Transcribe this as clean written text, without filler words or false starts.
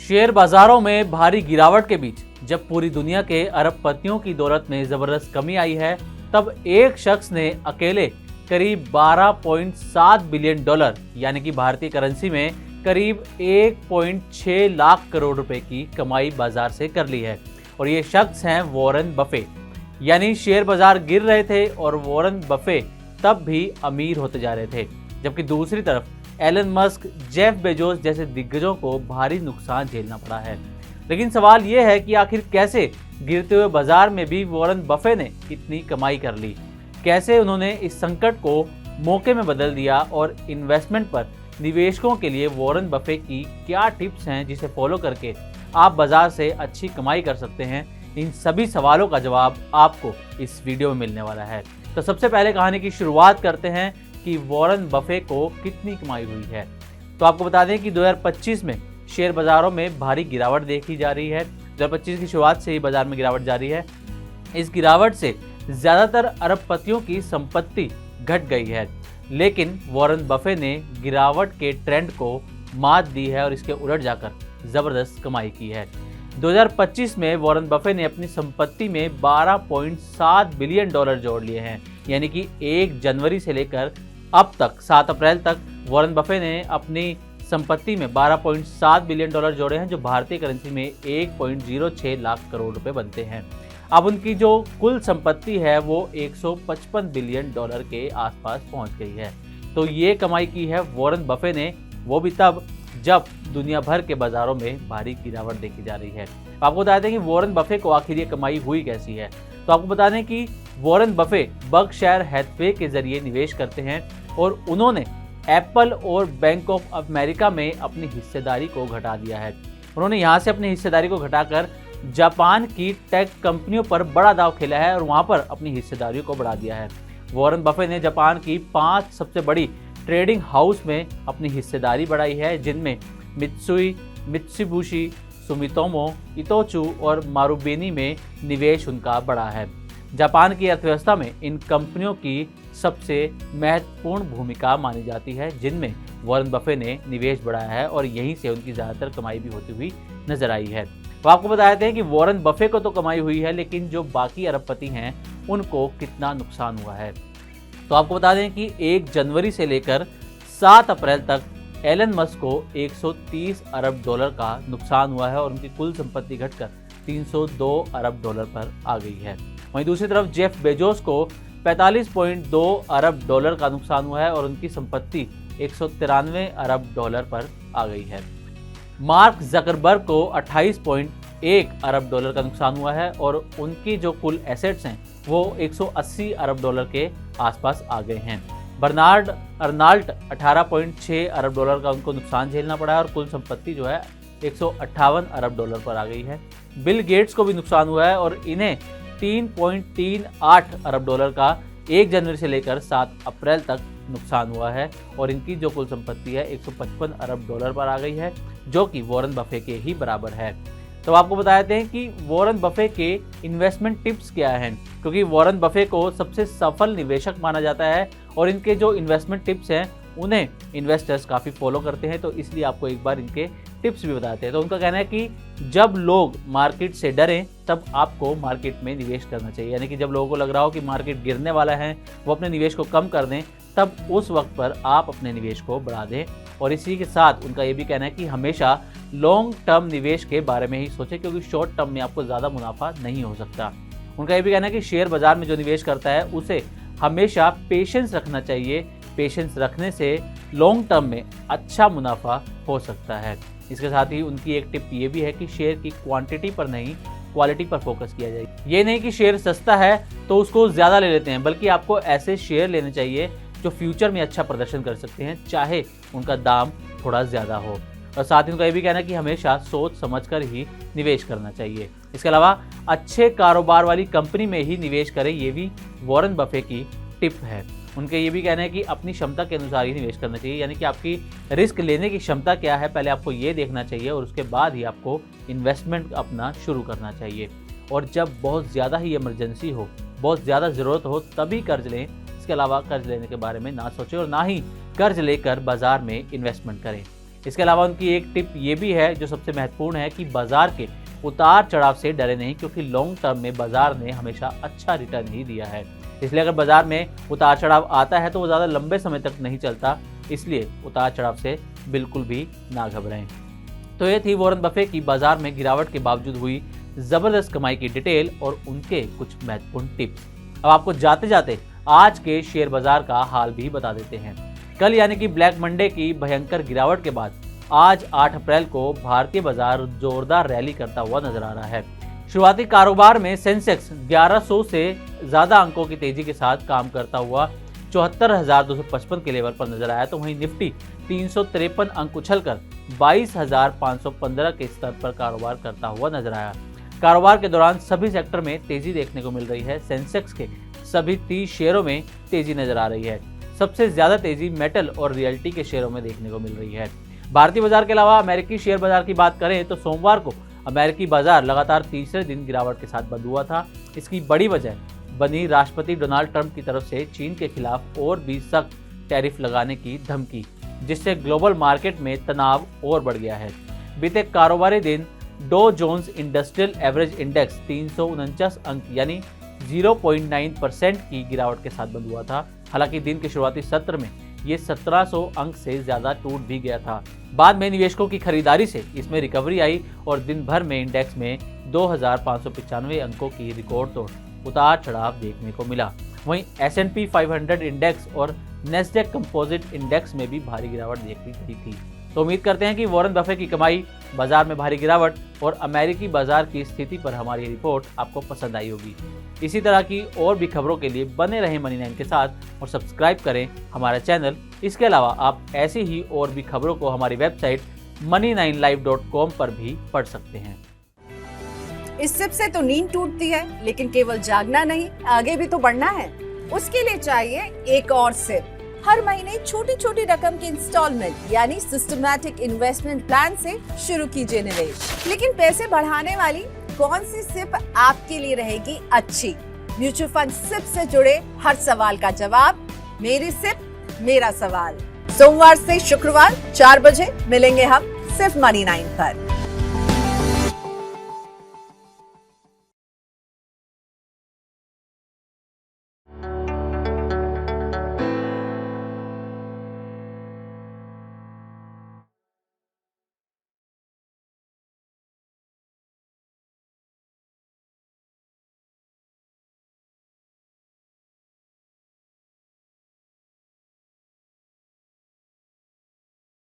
Share बाजारों में भारी गिरावट के बीच जब पूरी दुनिया के अरबपतियों की दौलत में जबरदस्त कमी आई है, तब एक शख्स ने अकेले करीब 12.7 बिलियन डॉलर यानी कि भारतीय करेंसी में करीब 1.6 लाख करोड़ रुपए की कमाई बाजार से कर ली है। और ये शख्स हैं वॉरेन बफे। यानी शेयर बाजार गिर रहे थे और वॉरेन बफे तब भी अमीर होते जा रहे थे, जबकि दूसरी तरफ एलन मस्क, जेफ बेजोस जैसे दिग्गजों को भारी नुकसान झेलना पड़ा है। लेकिन सवाल यह है कि आखिर कैसे गिरते हुए बाजार में भी वॉरेन बफे ने इतनी कमाई कर ली, कैसे उन्होंने इस संकट को मौके में बदल दिया और इन्वेस्टमेंट पर निवेशकों के लिए वॉरेन बफे की क्या टिप्स हैं जिसे फॉलो करके आप बाजार से अच्छी कमाई कर सकते हैं। इन सभी सवालों का जवाब आपको इस वीडियो में मिलने वाला है। तो सबसे पहले कहानी की शुरुआत करते हैं कि वॉरेन बफे को कितनी कमाई हुई है। तो आपको बता दें कि 2025 में शेयर बाजारों में भारी गिरावट देखी जा रही है। 2025 की शुरुआत से ही बाजार में गिरावट जारी है। इस गिरावट से ज़्यादातर अरबपतियों की संपत्ति घट गई है, लेकिन वॉरेन बफे ने गिरावट के ट्रेंड को मात दी है और इसके उलट जाकर ज़बरदस्त कमाई की है। 2025 में वॉरेन बफे ने अपनी संपत्ति में 12.7 बिलियन डॉलर जोड़ लिए हैं, यानी कि 1 जनवरी से लेकर अब तक 7 अप्रैल तक वॉरेन बफे ने अपनी संपत्ति में 12.7 बिलियन डॉलर जोड़े हैं, जो भारतीय करेंसी में 1.06 लाख करोड़ रुपए बनते हैं। अब उनकी जो कुल संपत्ति है वो 155 बिलियन डॉलर के आसपास पहुंच गई है। तो ये कमाई की है वॉरेन बफे ने, वो भी तब जब दुनिया भर के बाजारों में भारी गिरावट देखी जा रही है। आपको बता दें कि वॉरेन बफे को आखिर ये कमाई हुई कैसी है। तो आपको बता दें कि वॉरेन बफे बर्कशायर हैथवे के जरिए निवेश करते हैं और उन्होंने एप्पल और बैंक ऑफ अमेरिका में अपनी हिस्सेदारी को घटा दिया है। उन्होंने यहाँ से अपनी हिस्सेदारी को घटाकर जापान की टेक कंपनियों पर बड़ा दांव खेला है और वहाँ पर अपनी हिस्सेदारी को बढ़ा दिया है। वॉरेन बफे ने जापान की 5 सबसे बड़ी ट्रेडिंग हाउस में अपनी हिस्सेदारी बढ़ाई है, जिनमें मित्सुई, मित्सुबिशी, सुमितोमो, इतोचू और मारुबेनी में निवेश उनका बढ़ा है। जापान की अर्थव्यवस्था में इन कंपनियों की सबसे महत्वपूर्ण भूमिका मानी जाती है, जिनमें वॉरेन बफे ने निवेश बढ़ाया है और यहीं से उनकी ज़्यादातर कमाई भी होती हुई नजर आई है। तो आपको बताते हैं कि वॉरेन बफे को तो कमाई हुई है, लेकिन जो बाकी अरबपति हैं उनको कितना नुकसान हुआ है। तो आपको बता दें कि 1 जनवरी से लेकर 7 अप्रैल तक एलन मस्क को 130 अरब डॉलर का नुकसान हुआ है और उनकी कुल संपत्ति घटकर 302 अरब डॉलर पर आ गई है। वहीं दूसरी तरफ जेफ बेजोस को 45.2 अरब डॉलर का नुकसान हुआ है और उनकी संपत्ति 193 अरब डॉलर पर आ गई है। मार्क जकरबर्ग को 28.1 अरब डॉलर का नुकसान हुआ है और उनकी जो कुल एसेट्स हैं वो 180 अरब डॉलर के आसपास आ गए हैं। बर्नार्ड अर्नाल्ट 18.6 अरब डॉलर का उनको नुकसान झेलना पड़ा है और कुल संपत्ति जो है 158 अरब डॉलर पर आ गई है। बिल गेट्स को भी नुकसान हुआ है और इन्हें 3.38 अरब डॉलर का 1 जनवरी से लेकर 7 अप्रैल तक नुकसान हुआ है और इनकी जो कुल संपत्ति है 155 अरब डॉलर पर आ गई है, जो कि वॉरेन बफे के ही बराबर है। तो आपको बताते हैं कि वॉरेन बफे के इन्वेस्टमेंट टिप्स क्या हैं, क्योंकि वॉरेन बफे को सबसे सफल निवेशक माना जाता है और इनके जो इन्वेस्टमेंट टिप्स हैं उन्हें इन्वेस्टर्स काफ़ी फॉलो करते हैं। तो इसलिए आपको एक बार इनके टिप्स भी बताते हैं। तो उनका कहना है कि जब लोग मार्केट से डरें तब आपको मार्केट में निवेश करना चाहिए, यानी कि जब लोगों को लग रहा हो कि मार्केट गिरने वाला है, वो अपने निवेश को कम कर दें, तब उस वक्त पर आप अपने निवेश को बढ़ा दें। और इसी के साथ उनका ये भी कहना है कि हमेशा लॉन्ग टर्म निवेश के बारे में ही सोचें, क्योंकि शॉर्ट टर्म में आपको ज़्यादा मुनाफा नहीं हो सकता। उनका ये भी कहना है कि शेयर बाजार में जो निवेश करता है उसे हमेशा पेशेंस रखना चाहिए। पेशेंस रखने से लॉन्ग टर्म में अच्छा मुनाफा हो सकता है। इसके साथ ही उनकी एक टिप ये भी है कि शेयर की क्वांटिटी पर नहीं, क्वालिटी पर फोकस किया जाए। ये नहीं कि शेयर सस्ता है तो उसको ज़्यादा ले लेते हैं, बल्कि आपको ऐसे शेयर लेने चाहिए जो फ्यूचर में अच्छा प्रदर्शन कर सकते हैं, चाहे उनका दाम थोड़ा ज़्यादा हो। और साथ ही उनका ये भी कहना है कि हमेशा सोच समझकर ही निवेश करना चाहिए। इसके अलावा अच्छे कारोबार वाली कंपनी में ही निवेश करें, ये भी वॉरेन बफे की टिप है। उनके ये भी कहना है कि अपनी क्षमता के अनुसार ही निवेश करना चाहिए, यानी कि आपकी रिस्क लेने की क्षमता क्या है पहले आपको ये देखना चाहिए और उसके बाद ही आपको इन्वेस्टमेंट अपना शुरू करना चाहिए। और जब बहुत ज़्यादा ही इमरजेंसी हो, बहुत ज़्यादा ज़रूरत हो, तभी कर्ज लें। इसके अलावा कर्ज लेने के बारे में ना सोचें और ना ही कर्ज लेकर बाजार में इन्वेस्टमेंट करें। इसके अलावा उनकी एक टिप ये भी है जो सबसे महत्वपूर्ण है कि बाजार के उतार चढ़ाव से डरे नहीं, क्योंकि लॉन्ग टर्म में बाजार ने हमेशा अच्छा रिटर्न ही दिया है। इसलिए अगर बाजार में उतार चढ़ाव आता है तो वो ज़्यादा लंबे समय तक नहीं चलता, इसलिए उतार चढ़ाव से बिल्कुल भी ना घबराएं। तो ये थी वॉरेन बफे की बाजार में गिरावट के बावजूद हुई जबरदस्त कमाई की डिटेल और उनके कुछ महत्वपूर्ण टिप्स। अब आपको जाते जाते आज के शेयर बाजार का हाल भी बता देते हैं। कल यानी कि ब्लैक मंडे की भयंकर गिरावट के बाद आज 8 अप्रैल को भारतीय बाजार जोरदार रैली करता हुआ नजर आ रहा है। शुरुआती कारोबार में सेंसेक्स 1100 से ज्यादा अंकों की तेजी के साथ काम करता हुआ 74,255 के लेवल पर नजर आया, तो वहीं निफ्टी 353 अंक उछलकर 22,515 के स्तर पर कारोबार करता हुआ नजर आया। कारोबार के दौरान सभी सेक्टर में तेजी देखने को मिल रही है। सेंसेक्स के सभी 30 शेयरों में तेजी नजर आ रही है। सबसे ज्यादा तेजी मेटल और रियल्टी के शेयरों में देखने को मिल रही है। भारतीय बाजार के अलावा अमेरिकी शेयर बाजार की बात करें तो सोमवार को अमेरिकी बाजार लगातार तीसरे दिन गिरावट के साथ बंद हुआ था। इसकी बड़ी वजह बनी राष्ट्रपति डोनाल्ड ट्रंप की तरफ से चीन के खिलाफ और भी सख्त टैरिफ लगाने की धमकी, जिससे ग्लोबल मार्केट में तनाव और बढ़ गया है। बीते कारोबारी दिन Dow Jones Industrial Average index 349 अंक यानी 0.9% की गिरावट के साथ बंद हुआ था। हालांकि दिन के शुरुआती सत्र में ये 1700 अंक से ज्यादा टूट भी गया था। बाद में निवेशकों की खरीदारी से इसमें रिकवरी आई और दिन भर में इंडेक्स में 2595 अंकों की रिकॉर्ड तोड़ उतार चढ़ाव देखने को मिला। वहीं S&P 500 इंडेक्स और नेस्डेक कंपोजिट इंडेक्स में भी भारी गिरावट देखी गई थी। तो उम्मीद करते हैं कि वॉरेन बफे की कमाई, बाजार में भारी गिरावट और अमेरिकी बाजार की स्थिति पर हमारी रिपोर्ट आपको पसंद आई होगी। इसी तरह की और भी खबरों के लिए बने रहें मनी9 के साथ और सब्सक्राइब करें हमारा चैनल। इसके अलावा आप ऐसी ही और भी खबरों को हमारी वेबसाइट money9live.com पर भी पढ़ सकते हैं। इस सिप से तो नींद टूटती है, लेकिन केवल जागना नहीं, आगे भी तो बढ़ना है। उसके लिए चाहिए एक और सिप। हर महीने छोटी छोटी रकम के इंस्टॉलमेंट यानी सिस्टमैटिक इन्वेस्टमेंट प्लान से शुरू कीजिए निवेश। लेकिन पैसे बढ़ाने वाली कौन सी सिप आपके लिए रहेगी अच्छी? म्यूचुअल फंड सिप से जुड़े हर सवाल का जवाब मेरी सिप मेरा सवाल। सोमवार से शुक्रवार 4 बजे मिलेंगे हम सिर्फ मनी9 पर।